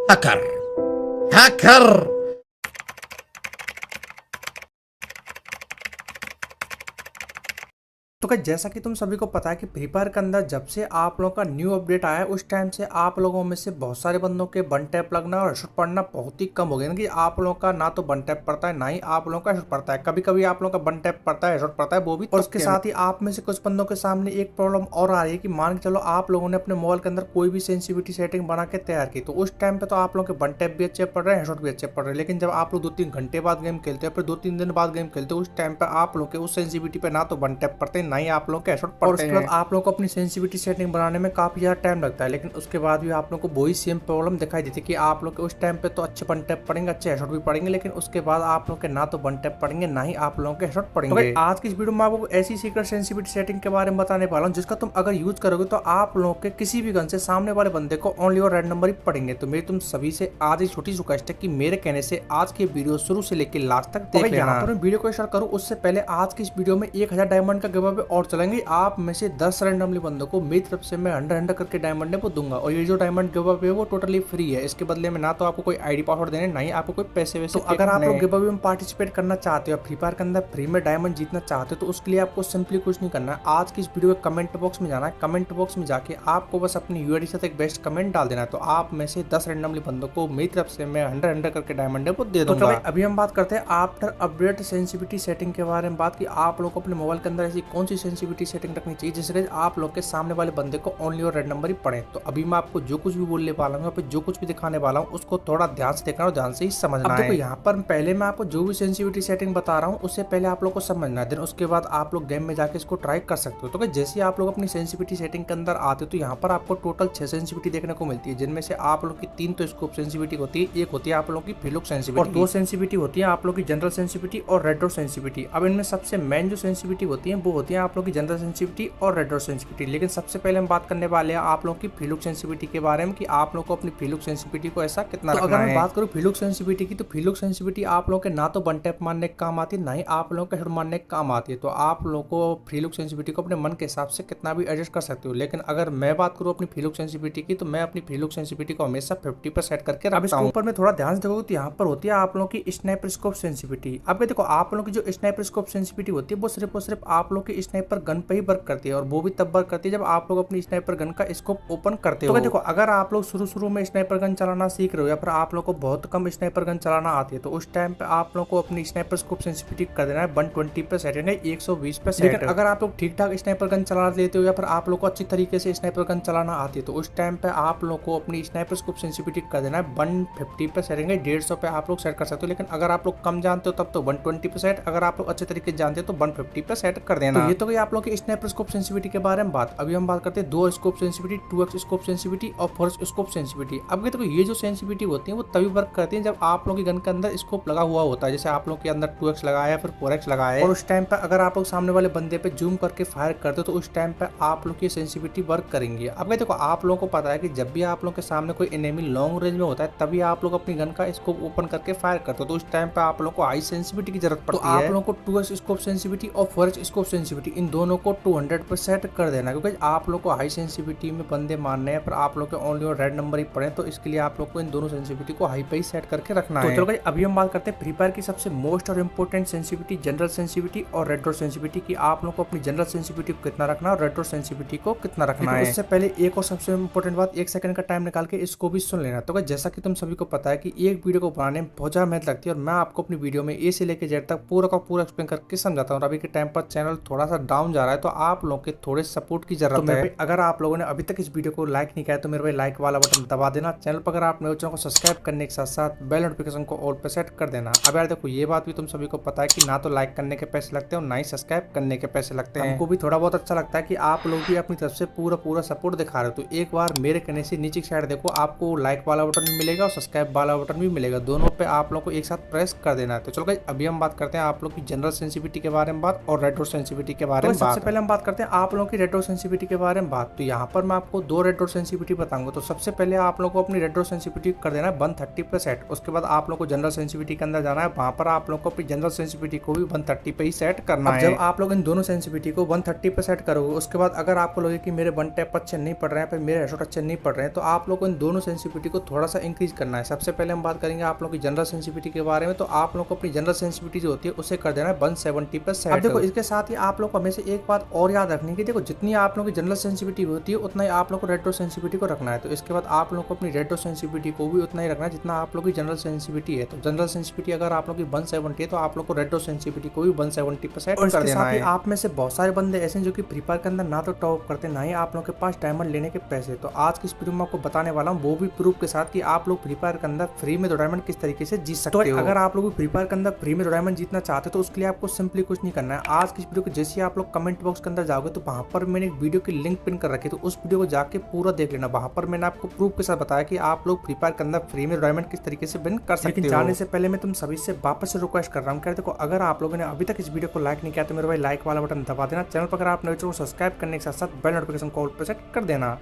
Hacker hacker. तो क्या जैसा कि तुम सभी को पता है कि फ्री फायर के अंदर जब से आप लोगों का न्यू अपडेट आया है उस टाइम से आप लोगों में से बहुत सारे बंदों के वन टैप लगना और हेडशॉट पड़ना बहुत ही कम हो गया। कि आप लोगों का ना तो वन टैप पड़ता है ना ही आप लोगों का हेडशॉट पड़ता है। कभी कभी आप लोगों का वन टैप पड़ता है, हेडशॉट पड़ता है, वो भी। और उसके साथ ही आप में से कुछ बंदों के सामने एक प्रॉब्लम और आ रही है कि मान के चलो आप लोगों ने अपने मोबाइल के अंदर कोई भी सेंसिटिविटी सेटिंग बना के तैयार की, तो उस टाइम पे तो आप लोगों के वन टैप भी अच्छे पड़ रहे हैं, हेडशॉट भी अच्छे पड़ रहे हैं। लेकिन जब आप लोग 2-3 घंटे बाद गेम खेलते हैं, फिर 2-3 दिन बाद गेम खेलते हैं, उस टाइम पे आप लोग के उस सेंसिटिविटी पे ना तो वन टैप पड़ते हैं ना ही आप लोग के हेडशॉट पड़ते हैं। और उसके बाद आप लोग को अपनी सेंसिटिविटी सेटिंग बनाने में काफी ज्यादा टाइम लगता है। लेकिन उसके बाद भी आप लोग को वही सेम प्रॉब्लम दिखाई देती है कि आप लोग के उस टाइम पे तो अच्छे वन टैप पड़ेंगे, अच्छे हेडशॉट भी पड़ेंगे, लेकिन उसके बाद आप लोग के ना तो वन टैप पड़ेंगे ना ही आप लोगों के हेडशॉट पड़ेंगे। तो आज की इस वीडियो में आपको ऐसी सीक्रेट सेंसिटिविटी सेटिंग के बारे में बताने वाला हूं जिसका तुम अगर यूज करोगे तो आप लोगों के किसी भी गन से सामने वाले बंदे को ओनली और रेड नंबर ही पड़ेंगे। तो मेरी तुम सभी से आज ही छोटी रिक्वेस्ट है कि मेरे कहने से आज की वीडियो शुरू से लेकर लास्ट तक देख लेना। यहाँ पर मैं वीडियो को स्टार्ट करूं उससे पहले आज की इस वीडियो में 1000 डायमंड का गिव अवे और चलेंगे। आप में से 10 रैंडमली बंदों को मेरी तरफ से मैं 100 करके डायमंड वो दूंगा। और ये जो डायमंड गिव अवे है वो टोटली फ्री है। इसके बदले में ना तो आपको कोई आईडी पासवर्ड देने, ना ही आपको कोई पैसे वैसे। तो अगर आप लोग गिव अवे में पार्टिसिपेट करना चाहते हो, फ्री फायर के अंदर फ्री में डायमंड जीतना चाहते हो, तो उसके लिए आपको सिंपली कुछ नहीं करना है। आज की इस वीडियो के कमेंट बॉक्स में जाना है। कमेंट बॉक्स में जाके आपको बस अपनी यूआईडी के साथ एक बेस्ट कमेंट डाल देना है। तो आप में से 10 रैंडमली बंदों को मेरी तरफ से मैं 100 करके डायमंड वो दे दूंगा। तो अभी हम बात करते हैं आफ्टर अपडेट सेंसिटिविटी सेटिंग के बारे में। बात की आप लोग को अपने मोबाइल के अंदर ऐसी कौन सी सेंसिटिविटी सेटिंग रखनी चाहिए जिससे आप लोग के सामने वाले बंदे को ओनली और रेड नंबर ही पड़े। तो अभी मैं आपको जो कुछ भी बोलने वाला हूँ, जो कुछ भी दिखाने वाला हूँ, उसको थोड़ा ध्यान से देखना और ध्यान से ही समझना है। देखो यहाँ पर पहले मैं आपको जो भी सेंसिटिविटी सेटिंग बता रहा हूँ उससे पहले आप लोग को समझना है, देन उसके बाद आप लोग गेम में जाके इसको ट्राई कर सकते हो। तो जैसे आप लोग अपनी सेंसिटिविटी सेटिंग के अंदर आते हो तो यहाँ पर आपको टोटल 6 सेंसिटिविटी देखने को मिलती है, जिनमें से आप लोग की 3 तो स्कोप सेंसिटिविटी होती है, एक होती है आप लोग की फ्लूक सेंसिटिविटी और 2 सेंसिटिविटी होती है आप लोग की जनरल सेंसिटिविटी और रेड डॉट सेंसिटिविटी। अब इनमें सबसे मेन जो सेंसिटिविटी होती है वो होती है आप लोग की जनरल सेंसिटिविटी और रेड डॉट सेंसिटिविटी। लेकिन सबसे पहले हम बात करने वाले हैं आप लोग की फ्लूक सेंसिटिविटी के बारे में कि आप लोग को अपनी फ्लूक सेंसिटिविटी को ऐसा कितना रखना है। अगर मैं बात करूं फ्लूक सेंसिटिविटी की, तो फ्लूक सेंसिटिविटी आप लोग के ना तो वन टैप मारने के काम आती है ना ही आप लोगों के हेड मारने के काम आती है। तो आप लोग को फ्लूक सेंसिटिविटी को अपने मन के हिसाब से कितना भी एडजस्ट कर सकते हो। लेकिन अगर मैं बात करूं अपनी फ्लूक सेंसिटिविटी की, तो मैं अपनी फ्लूक सेंसिटिविटी को हमेशा 50 पर सेट करके रखता हूं। ऊपर में थोड़ा ध्यान से देखोगे तो यहाँ पर होती है आप लोगों की स्नाइपर स्कोप सेंसिटिविटी। अब देखो आप लोगों की जो स्नाइपर स्कोप सेंसिटिविटी होती है वो सिर्फ और सिर्फ आप लोग की स्नाइपर गन पे ही वर्क करती है, और वो भी तब वर्क करती है जब आप लोग अपनी स्नाइपर गन का स्कोप ओपन करते हो। तो देखो अगर आप लोग शुरू में स्नाइपर गन चलाना सीख रहे हो या फिर आप लोग को बहुत कम स्नाइपर गन चलाना आती है, तो उस टाइम पे आप लोग को अपनी स्नाइपर स्कोप सेंसिटिविटी कर देना है 120 पे सेट, यानी 120 पे सेट। लेकिन अगर आप लोग ठीक ठाक स्नाइपर गन चला लेते हो या फिर आप लोग को अच्छी तरीके से स्नाइपर गन चलाना आती है, तो उस टाइम पे आप लोग को अपनी स्नाइपर स्कोप सेंसिटिविटी कर देना है 150 पे सेट, 150 पे आप लोग सेट कर सकते हो। लेकिन अगर आप लोग कम जानते हो तब तो 120 पे सेट, अगर आप लोग अच्छे तरीके से जानते हो तो 150 पे सेट कर देना। तो ये तो गई आप लोग की स्नाइपर स्कोप सेंसिटिविटी के बारे में बात। अभी हम बात करते हैं 2 scope sensitivity, 2x scope sensitivity और 4x स्कोप सेंसिटिविटी। अब देखो ये जो सेंसिटिविटी होती है वो तभी वर्क करती है जब आप लोग की गन के अंदर स्कोप लगा हुआ होता है, जैसे आप लोग के अंदर 2x लगाया है फिर 4x लगाया है, और उस टाइम पे अगर आप लोग सामने वाले बंदे पे जूम करके फायर करते हो तो उस टाइम पे आप लोग की सेंसिटिविटी वर्क करेंगी। अब देखो आप लोगों को पता है कि जब भी आप लोग के सामने कोई एनिमी लॉन्ग रेंज में होता है तभी आप लोग अपनी गन का स्कोप ओपन करके फायर करते हो, तो उस टाइम पे आप लोग को हाई सेंसिटिविटी की जरूरत पड़ती है। आप लोगों को 2x स्कोप सेंसिटिविटी और 4x स्कोप सेंसिटिविटी इन दोनों को 200 पे सेट कर देना, क्योंकि आप लोग को हाई सेंसिटिविटी में बंदे मारने हैं पर आप लोग के ओनली और रेड नंबर ही पड़े, तो इसके लिए आप लोग को इन दोनों सेंसिटिविटी को हाई पे ही सेट करके रखना है। तो चलो अभी हम बात करते हैं फ्री फायर की सबसे मोस्ट और इम्पोर्टेंट सेंसिटिविटी जनरल सेंसिटिविटी और रेड डॉट सेंसिटिविटी की। आप लोग को अपनी जनरल सेंसिटिविटी को कितना रखना है और रेड डॉट सेंसिटिविटी को कितना रखना है। इससे पहले एक और सबसे इम्पोर्टेंट बात, 1 सेकंड का टाइम निकाल के इसको भी सुन लेना। तो जैसा कि तुम सभी को पता है कि एक वीडियो को बनाने में बहुत ज्यादा मेहनत लगती है, और मैं आपको अपनी वीडियो में ए से लेकर जेड तक पूरा का पूरा एक्सप्लेन करके समझाता हूँ। अभी के टाइम पर चैनल थोड़ा सा डाउन जा रहा है, तो आप लोग के थोड़े सपोर्ट की जरूरत है। अगर आप लोगों ने अभी तक इस वीडियो को लाइक नहीं किया तो मेरे भाई लाइक वाला बटन दबा देना। चैनल पर अगर आप नए चैनल को सब्सक्राइब करने के साथ साथ बेल नोटिफिकेशन को ऑल पे सेट कर देना। अब यार देखो ये बात भी तुम सभी को पता है कि ना तो लाइक करने के पैसे लगते हैं और ना ही सब्सक्राइब करने के पैसे लगते हैं। हमको भी थोड़ा बहुत अच्छा लगता है कि आप लोग भी अपनी तरफ से पूरा सपोर्ट दिखा रहे हो। तो एक बार मेरे कहने से नीचे की साइड देखो, आपको लाइक वाला बटन भी मिलेगा और सब्सक्राइब वाला बटन भी मिलेगा, दोनों पे आप लोग को एक साथ प्रेस कर देना है। तो चलो गाइस अभी हम बात करते हैं आप लोग की जनरल सेंसिटिविटी के बारे में बात और रेड डॉट सेंसिटिविटी के बारे में। सबसे पहले हम बात करते हैं आप लोगों की रेड डॉट सेंसिटिविटी के बारे में बात। तो यहाँ पर मैं आपको 2 रेड डॉट सेंसिटिविटी बताऊंगा। तो सबसे पहले आप लोगों को अपनी रेड डॉट सेंसिटिविटी कर देना है 130 पे सेट। उसके बाद आप लोगों को जनरल सेंसिटिविटी के अंदर जाना है, वहां पर आप लोगों को अपनी जनरल सेंसिटिविटी को भी 130 पे ही सेट करना है। जब आप लोग इन दोनों सेंसिटिविटी को 130 पे सेट करोगे, उसके बाद अगर आपको लगे कि मेरे वन टैप अच्छे नहीं पड़ रहे हैं, फिर मेरे हेडशॉट अच्छे नहीं पड़ रहे हैं, तो आप लोग को इन दोनों सेंसिटिविटी को थोड़ा सा इंक्रीज करना है। सबसे पहले हम बात करेंगे आप लोगों की जनरल सेंसिटिविटी के बारे में। तो आप लोग को अपनी जनरल सेंसिटिविटी जो होती है उसे कर देना है 170 पे सेट। अब देखो इसके साथ ही आप लोग को हमेशा एक बात और याद रखनी है, देखो जितनी आप लोगों की जनरल सेंसिटिविटी होती है उतना ही आप लोग को रेड डॉट सेंसिटिविटी को रखना है। तो इसके बाद आप लोग को अपनी रेड डॉट सेंसिटिविटी को भी उतना ही रखना है जितना आप लोग की जनरल सेंसिटिविटी है। तो जनरल सेंसिटिविटी अगर आप लोग की 170 है तो आप लोग को रेड डॉट सेंसिटिविटी को भी 170 पे सेट कर देना है। आप में से बहुत सारे बंदे ऐसे हैं जो कि फ्री फायर के अंदर ना तो टॉप करते ना ही आप लोगों के पास डायमंड लेने के पैसे। तो आज की इस वीडियो में आपको बताने वाला हूँ वो भी प्रूफ के साथ कि आप लोग फ्री फायर के अंदर फ्री में 2 डायमंड किस तरीके से जीत सकते हो। अगर आप लोग फ्री फायर के अंदर फ्री में 2 डायमंड जीतना चाहते हो तो उसके लिए आपको सिंपली कुछ नहीं करना है। आज की इस वीडियो को जैसे आप लोग कमेंट बॉक्स के अंदर जाओगे तो वहां पर मैंने एक वीडियो की लिंक पिन कर रखी है, तो उस वीडियो को जाके पूरा देख लेना। वहां पर मैंने आपको प्रूफ के साथ बताया कि आप लोग फ्री फायर के अंदर फ्री में डायमंड किस तरीके से विन कर सकते हो। लेकिन जाने से पहले मैं तुम सभी से वापस से रिक्वेस्ट कर रहा हूँ, देखो अगर आप लोगों ने अभी तक इस वीडियो को लाइक नहीं किया तो मेरे भाई लाइक वाला बटन दबा देना। चैनल पर अगर आप नए हो तो सब्सक्राइब करने के साथ साथ बेल नोटिफिकेशन को ऑल पे सेट कर देना।